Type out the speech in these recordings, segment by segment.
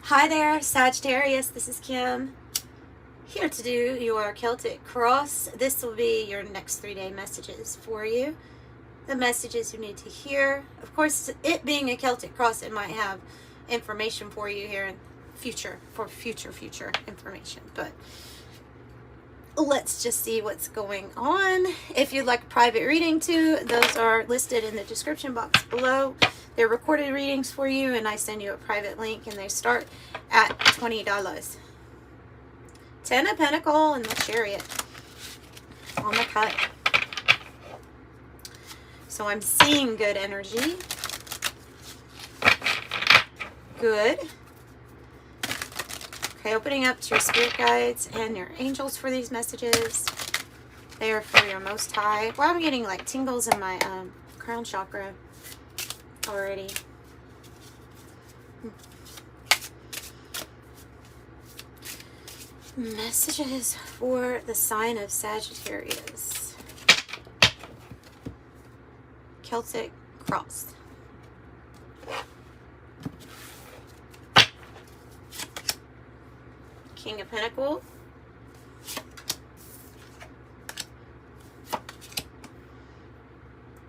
Hi there, Sagittarius. This is Kim, here to do your Celtic cross. This will be your next 3-day messages for you. The messages you need to hear. Of course, it being a Celtic cross, it might have information for you here in future, for future information. But let's just see what's going on. If you'd like a private reading too, those are listed in the description box below. They're recorded readings for you, and I send you a private link, and they start at $20. 10 of Pentacles and the Chariot on the cut. So I'm seeing good energy. Good. Okay, opening up to your spirit guides and your angels for these messages. They are for your Most High. Well, I'm getting like tingles in my crown chakra already. Messages for the sign of Sagittarius. Celtic cross. King of Pentacles.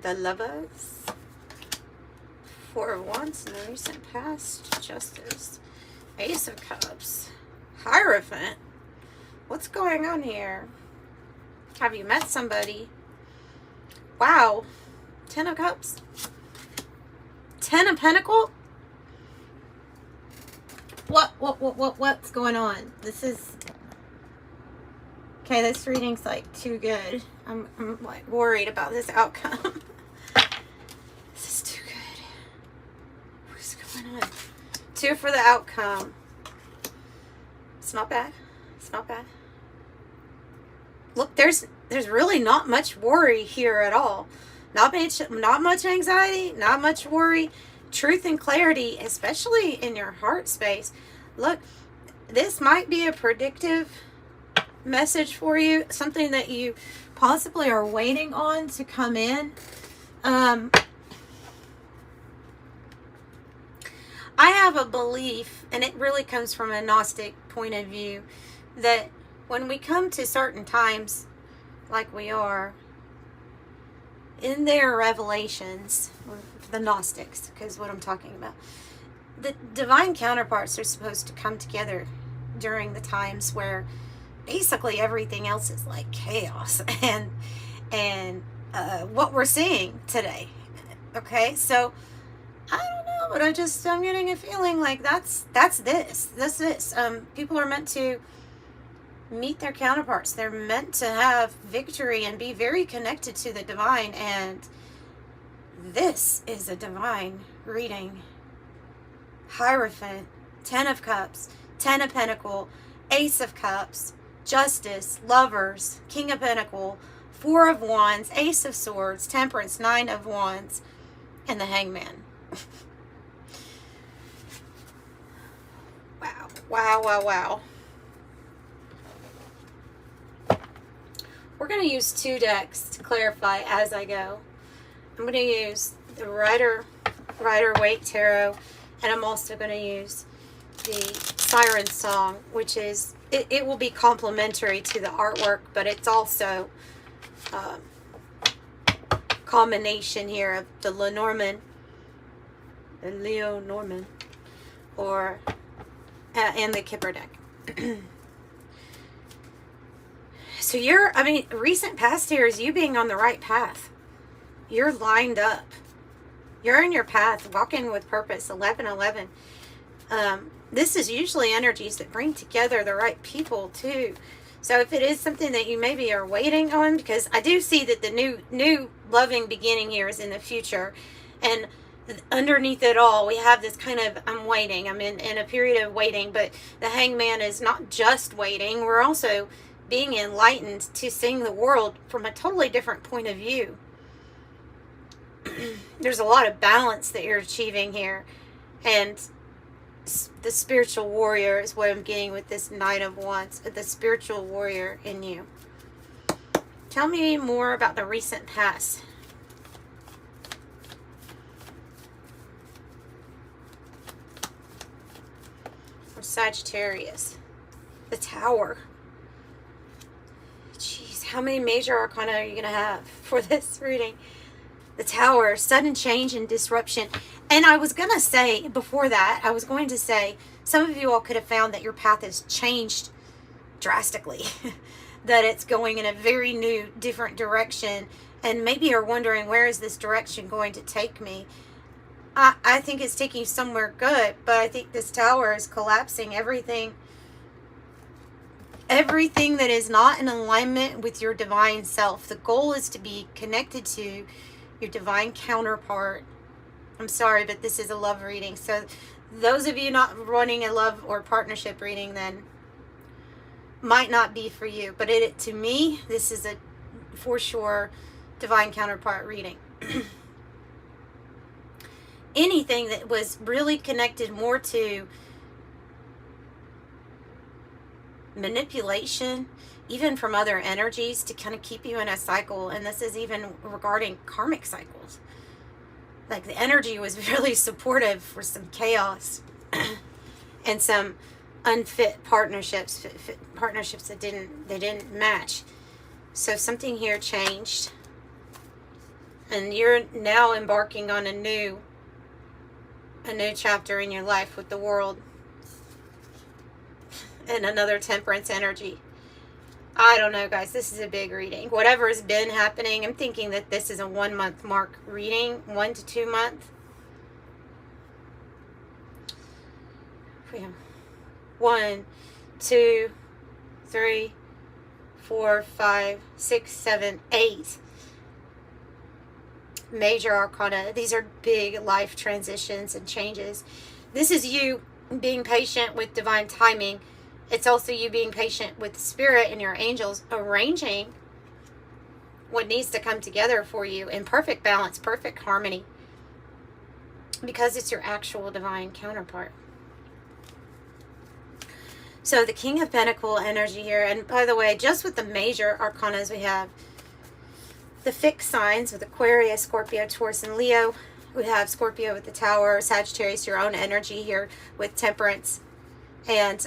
The Lovers. 4 of Wands in the recent past. Justice. Ace of Cups. Hierophant. What's going on here? Have you met somebody? Wow. 10 of Cups. 10 of Pentacles. What's going on? This is... Okay, this reading's like too good. I'm like worried about this outcome. This is too good. What's going on? 2 for the outcome. It's not bad. It's not bad. Look, there's really not much worry here at all. Not much anxiety, not much worry. Truth and clarity, especially in your heart space. Look, this might be a predictive message for you, something that you possibly are waiting on to come in. I have a belief, and it really comes from a Gnostic point of view, that when we come to certain times like we are, in their revelations, the Gnostics, because what I'm talking about, the divine counterparts are supposed to come together during the times where basically everything else is like chaos and what we're seeing today. Okay, so I don't know, but I'm getting a feeling like that's this. People are meant to meet their counterparts. They're meant to have victory and be very connected to the divine, and this is a divine reading. Hierophant, 10 of Cups, 10 of Pentacles, Ace of Cups, Justice, Lovers, King of Pentacles, 4 of Wands, Ace of Swords, Temperance, 9 of Wands, and the Hangman. Wow. We're going to use 2 decks to clarify as I go. I'm going to use the Rider Waite Tarot, and I'm also going to use the Sirens song, which is, it will be complementary to the artwork, but it's also combination here of the Lenormand, or and the Kipper deck. So recent past here is you being on the right path. You're lined up. You're in your path, walking with purpose. 1111. This is usually energies that bring together the right people too. So if it is something that you maybe are waiting on, because I do see that the new loving beginning here is in the future, and underneath it all we have this kind of, I'm waiting. I'm in a period of waiting, but the Hangman is not just waiting. We're also being enlightened to seeing the world from a totally different point of view. There's a lot of balance that you're achieving here, and the spiritual warrior is what I'm getting with this Knight of Wands, the spiritual warrior in you. Tell me more about the recent past. Sagittarius. The Tower. Jeez, how many major arcana are you going to have for this reading? The Tower, sudden change and disruption. And I was going to say, before that, I was going to say, some of you all could have found that your path has changed drastically. That it's going in a very new, different direction. And maybe you're wondering, where is this direction going to take me? I think it's taking you somewhere good, but I think this Tower is collapsing everything that is not in alignment with your divine self. The goal is to be connected to your divine counterpart. I'm sorry, but this is a love reading. So those of you not running a love or partnership reading, then might not be for you. But to me, this is a for sure divine counterpart reading. Anything that was really connected more to manipulation, even from other energies, to kind of keep you in a cycle. And this is even regarding karmic cycles. Like the energy was really supportive for some chaos and some unfit partnerships, partnerships that didn't match. So something here changed, and you're now embarking on a new chapter in your life with the World and another Temperance energy. I don't know, guys. This is a big reading. Whatever has been happening, I'm thinking that this is a 1 month mark reading, 1 to 2 months. 1, 2, 3, 4, 5, 6, 7, 8 major arcana. These are big life transitions and changes. This is you being patient with divine timing. It's also you being patient with Spirit and your angels arranging what needs to come together for you in perfect balance, perfect harmony, because it's your actual divine counterpart. So the King of Pentacles energy here, and by the way, just with the major arcanas, we have the fixed signs with Aquarius, Scorpio, Taurus, and Leo. We have Scorpio with the Tower, Sagittarius, your own energy here with Temperance, and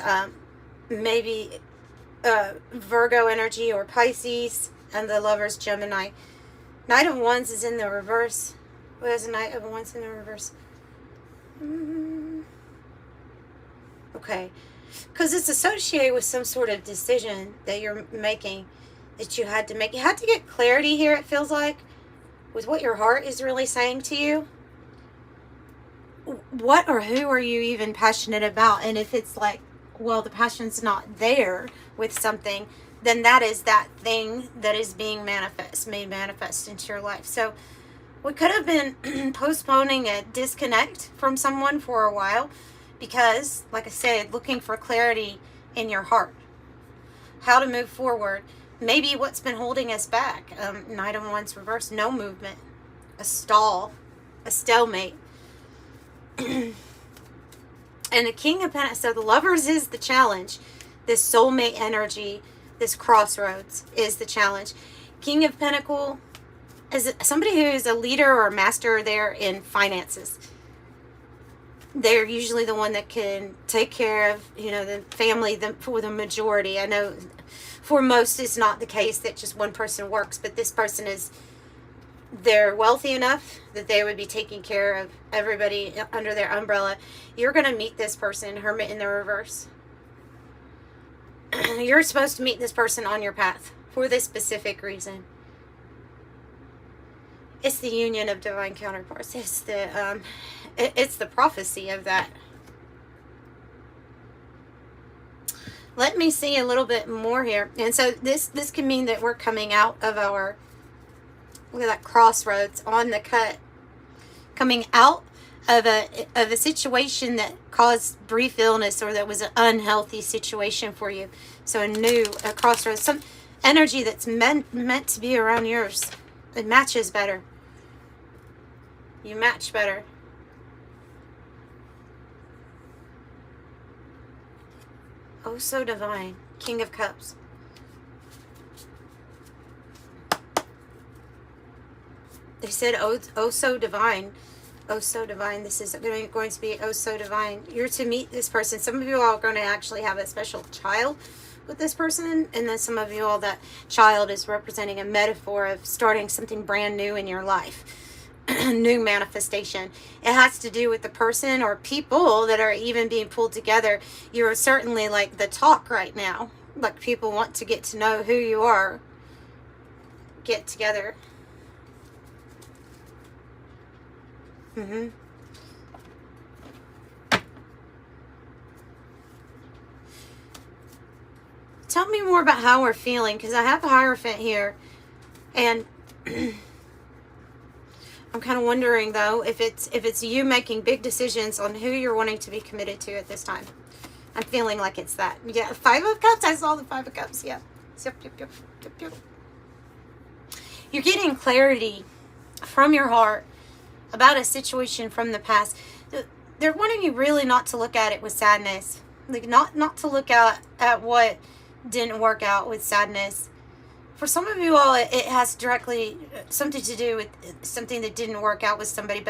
maybe Virgo energy or Pisces, and the Lovers, Gemini. Knight of Wands is in the reverse. What is a Knight of Wands in the reverse? Okay. Because it's associated with some sort of decision that you're making, that you had to make. You had to get clarity here, it feels like, with what your heart is really saying to you. What or who are you even passionate about? And if it's like, well, the passion's not there with something, then that is that thing that is being made manifest into your life. So we could have been postponing a disconnect from someone for a while because, like I said, looking for clarity in your heart, how to move forward. Maybe what's been holding us back. Knight of Wands reverse, no movement, a stall, a stalemate. And the King of Pentacles, so the Lovers is the challenge. This soulmate energy, this crossroads is the challenge. King of Pentacles is somebody who is a leader or a master there in finances. They're usually the one that can take care of, the family for the majority. I know for most it's not the case that just one person works, but this person they're wealthy enough that they would be taking care of everybody under their umbrella. You're going to meet this person, Hermit in the reverse. You're supposed to meet this person on your path for this specific reason. It's the union of divine counterparts. It's the prophecy of that. Let me see a little bit more here. And so this can mean that we're coming out of our, look at that crossroads on the cut, coming out of a situation that caused brief illness or that was an unhealthy situation for you. So a crossroads, some energy that's meant to be around yours. It matches better. You match better. Oh, so divine. King of Cups. They said, oh so divine. Oh, so divine. This is going to be oh, so divine. You're to meet this person. Some of you all are going to actually have a special child with this person. And then some of you all, that child is representing a metaphor of starting something brand new in your life. New manifestation. It has to do with the person or people that are even being pulled together. You're certainly like the talk right now. Like people want to get to know who you are. Get together. Tell me more about how we're feeling, because I have a Hierophant here, and I'm kind of wondering though if it's you making big decisions on who you're wanting to be committed to at this time. I'm feeling like it's that. Yeah, 5 of Cups. I saw the 5 of Cups. Yeah. Yep. You're getting clarity from your heart about a situation from the past. They're wanting you really not to look at it with sadness. Like not to look at what didn't work out with sadness. For some of you all, it has directly something to do with something that didn't work out with somebody,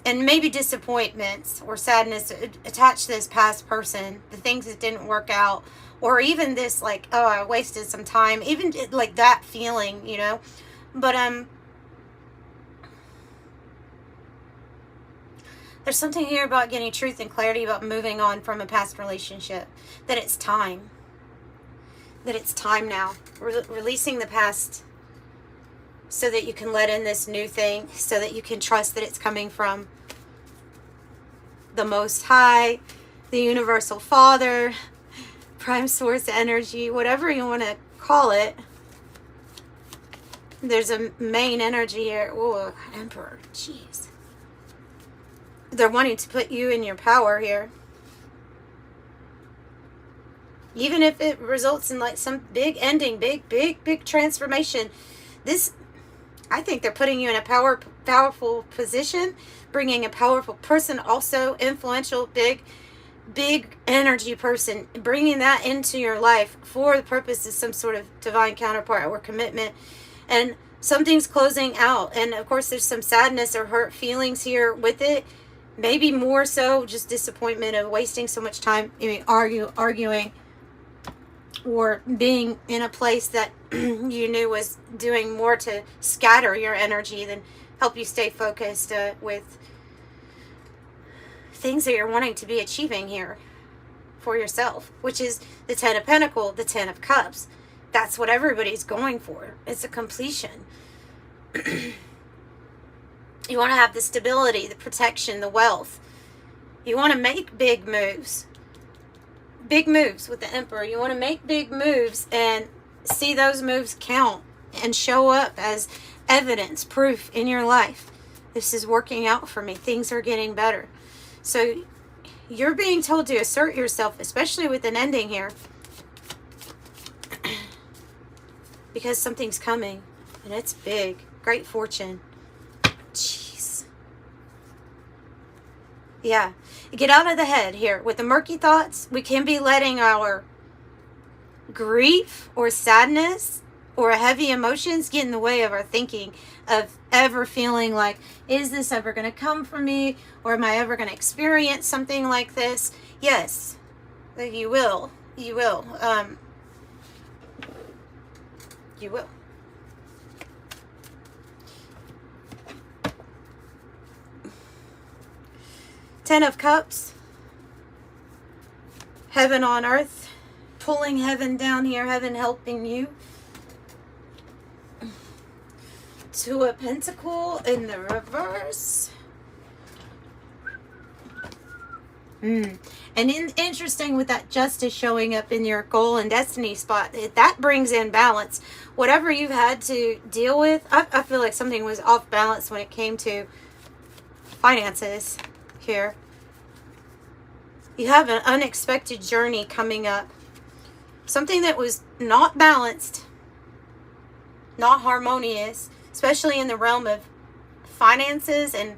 and maybe disappointments or sadness attached to this past person, the things that didn't work out, or even this like, oh, I wasted some time, even like that feeling, you know. But there's something here about getting truth and clarity about moving on from a past relationship, that it's time. That it's time now. Releasing the past so that you can let in this new thing, so that you can trust that it's coming from the Most High, the Universal Father, Prime Source Energy, whatever you want to call it. There's a main energy here. Oh, Emperor. Jeez. They're wanting to put you in your power here. Even if it results in like some big ending, big transformation. This, I think they're putting you in a powerful position, bringing a powerful person, also influential, big energy person, bringing that into your life for the purpose of some sort of divine counterpart or commitment. And something's closing out. And of course there's some sadness or hurt feelings here with it. Maybe more so just disappointment of wasting so much time, arguing, or being in a place that you knew was doing more to scatter your energy than help you stay focused with things that you're wanting to be achieving here for yourself, which is the 10 of Pentacles, the 10 of Cups. That's what everybody's going for. It's a completion. You want to have the stability, the protection, the wealth. You want to make big moves. Big moves with the Emperor. You want to make big moves and see those moves count and show up as evidence, proof in your life. This is working out for me. Things are getting better. So you're being told to assert yourself, especially with an ending here, because something's coming and it's big. Great fortune. Jeez. Yeah. Get out of the head here. With the murky thoughts, we can be letting our grief or sadness or heavy emotions get in the way of our thinking, of ever feeling like, is this ever going to come from me? Or am I ever going to experience something like this? Yes, you will. You will. You will. Ten of Cups. Heaven on earth. Pulling heaven down here. Heaven helping you. Two of Pentacles in the reverse. And interesting with that Justice showing up in your goal and destiny spot, that brings in balance. Whatever you've had to deal with, I feel like something was off balance when it came to finances here. You have an unexpected journey coming up. Something that was not balanced, not harmonious, especially in the realm of finances and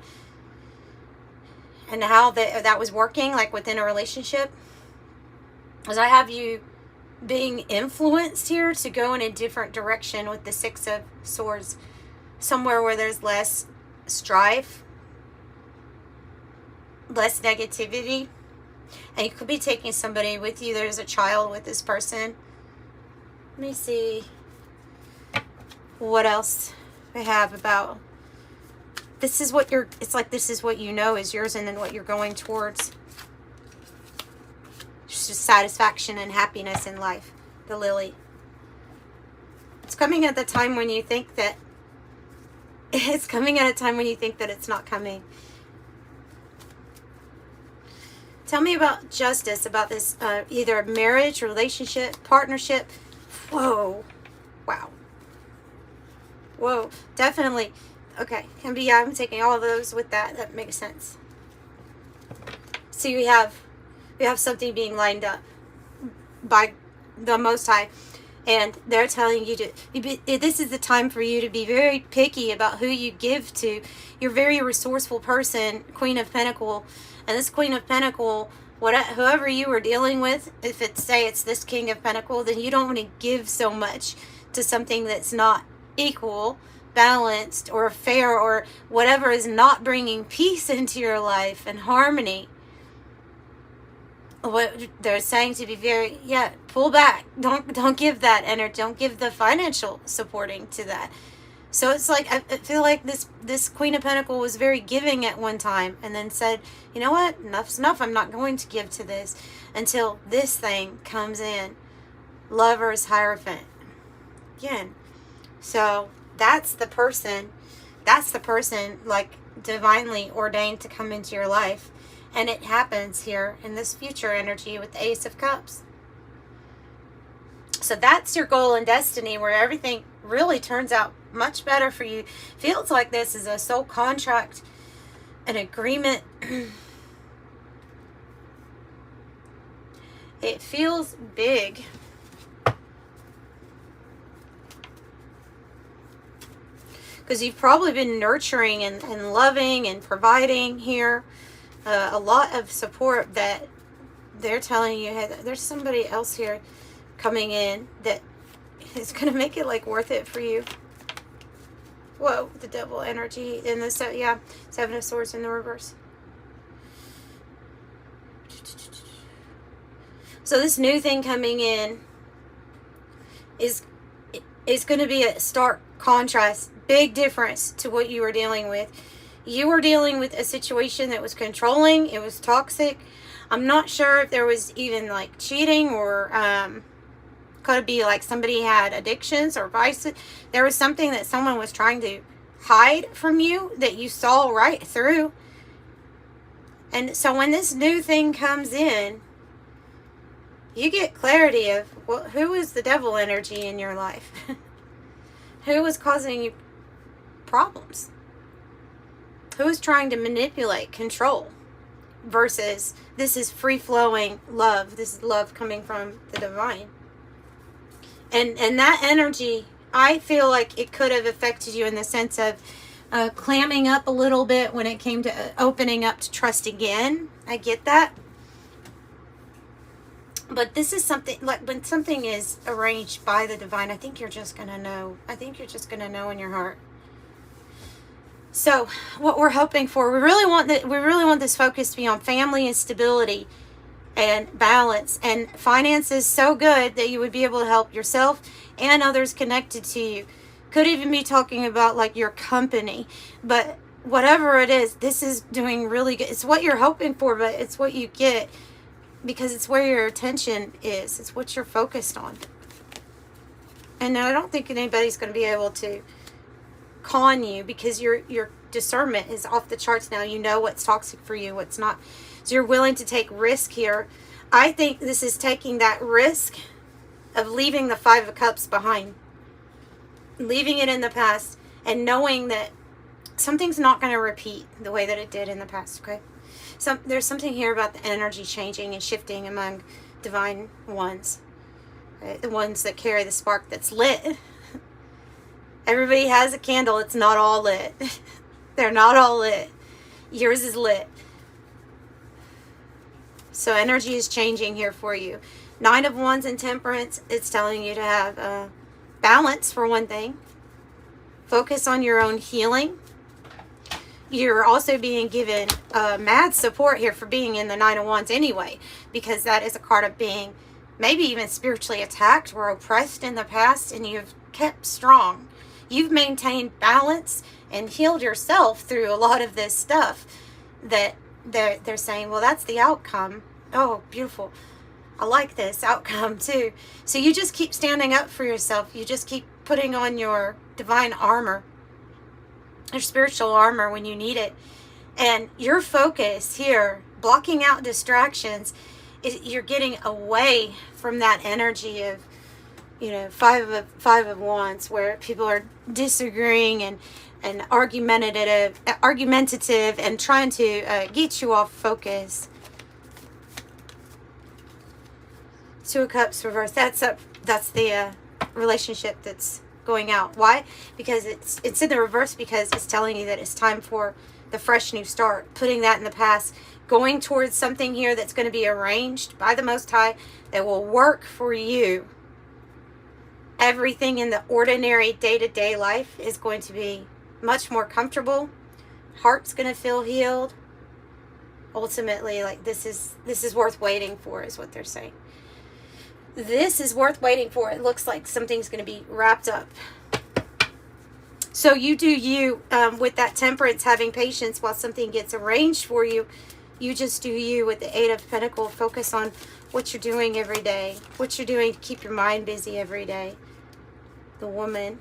how that was working, like within a relationship. As I have you being influenced here to go in a different direction with the Six of Swords, somewhere where there's less strife, less negativity. And you could be taking somebody with you. There's a child with this person. Let me see what else we have about. This is what you're, it's like this is what you know is yours and then what you're going towards. It's just satisfaction and happiness in life. The lily. It's coming at the time when you think that it's coming at a time when you think that it's not coming. Tell me about justice, about this either marriage, relationship, partnership. Whoa. Wow. Whoa. Definitely. Okay. And yeah, I'm taking all of those with that. That makes sense. See, we have something being lined up by the Most High. And they're telling you to, this is the time for you to be very picky about who you give to. You're a very resourceful person, Queen of Pentacles. And this Queen of Pentacles, whoever you are dealing with, if it's, say it's this King of Pentacles, then you don't want to give so much to something that's not equal, balanced, or fair, or whatever is not bringing peace into your life and harmony. What they're saying to be very, pull back. Don't give that energy. Don't give the financial supporting to that. So it's like, I feel like this Queen of Pentacles was very giving at one time and then said, you know what, enough's enough. I'm not going to give to this until this thing comes in. Lover's Hierophant. Again. So that's the person like divinely ordained to come into your life. And it happens here in this future energy with the Ace of Cups. So that's your goal and destiny, where everything really turns out much better for you. Feels like this is a soul contract, an agreement. It feels big. Because you've probably been nurturing and loving and providing here. A lot of support that they're telling you, hey, there's somebody else here coming in that is going to make it like worth it for you. Whoa, the devil energy in the Seven of Swords in the reverse. So this new thing coming in is going to be a stark contrast, big difference to what you were dealing with. You were dealing with a situation that was controlling. It was toxic. I'm not sure if there was even like cheating or could it be like somebody had addictions or vices. There was something that someone was trying to hide from you that you saw right through. And so when this new thing comes in, you get clarity of who is the devil energy in your life. Who is causing you problems? Who is trying to manipulate, control, versus this is free-flowing love. This is love coming from the divine. And that energy, I feel like it could have affected you in the sense of clamming up a little bit when it came to opening up to trust again. I get that. But this is something, like when something is arranged by the divine, I think you're just going to know. I think you're just going to know in your heart. So what we're hoping for, we really want this focus to be on family and stability and balance, and finances so good that you would be able to help yourself and others connected to you. Could even be talking about like your company, but whatever it is, this is doing really good. It's what you're hoping for, but it's what you get because it's where your attention is. It's what you're focused on. And I don't think anybody's going to be able to con you because your discernment is off the charts now. You know what's toxic for you, what's not. So you're willing to take risk here. I think this is taking that risk of leaving the Five of Cups behind, leaving it in the past, and knowing that something's not going to repeat the way that it did in the past. Okay, so there's something here about the energy changing and shifting among divine ones, right? The ones that carry the spark that's lit. Everybody has a candle. It's not all lit. They're not all lit. Yours is lit. So energy is changing here for you. Nine of Wands and Temperance. It's telling you to have balance for one thing. Focus on your own healing. you're also being given mad support here for being in the Nine of Wands anyway, because that is a card of being maybe even spiritually attacked or oppressed in the past, and you've kept strong. You've maintained balance and healed yourself through a lot of this stuff that they're saying, well, that's the outcome. Oh, beautiful. I like this outcome too. So you just keep standing up for yourself. You just keep putting on your divine armor, your spiritual armor when you need it. And your focus here, blocking out distractions, is you're getting away from that energy of, you know, five of wands, where people are disagreeing and argumentative and trying to get you off focus. Two of Cups reverse. That's the relationship that's going out. Why? Because it's in the reverse, because it's telling you that it's time for the fresh new start, putting that in the past, going towards something here that's going to be arranged by the Most High that will work for you. Everything in the ordinary day-to-day life is going to be much more comfortable. Heart's going to feel healed. Ultimately, like, this is worth waiting for, is what they're saying. This is worth waiting for. It looks like something's going to be wrapped up. So you do you, with that temperance, having patience while something gets arranged for you. You just do you with the Eight of Pentacles. Focus on what you're doing every day. What you're doing to keep your mind busy every day. The woman.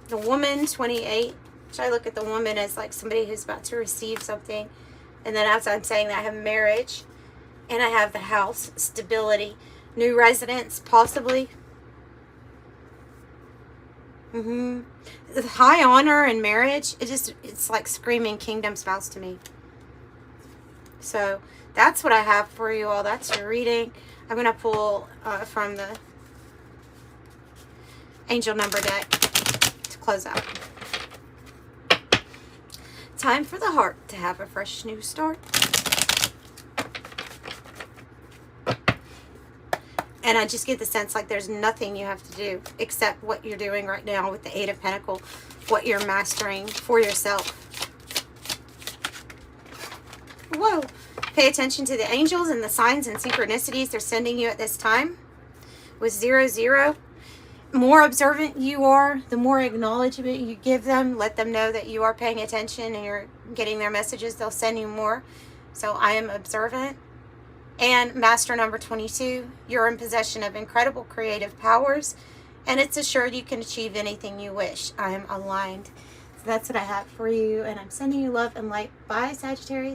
The woman, 28. Which I look at the woman as like somebody who's about to receive something. And then as I'm saying that, I have marriage. And I have the house, stability. New residence, possibly. The high honor and marriage, it's like screaming kingdom spouse to me. So that's what I have for you all. That's your reading. I'm going to pull from the angel number deck to close out. Time for the heart to have a fresh new start. And I just get the sense like there's nothing you have to do except what you're doing right now with the Eight of Pentacles, what you're mastering for yourself. Whoa. Pay attention to the angels and the signs and synchronicities they're sending you at this time. With 0-0, more observant you are, the more acknowledgement you give them. Let them know that you are paying attention and you're getting their messages. They'll send you more. So I am observant. And master number 22, you're in possession of incredible creative powers, and it's assured you can achieve anything you wish. I am aligned. So that's what I have for you, and I'm sending you love and light. Bye, Sagittarius.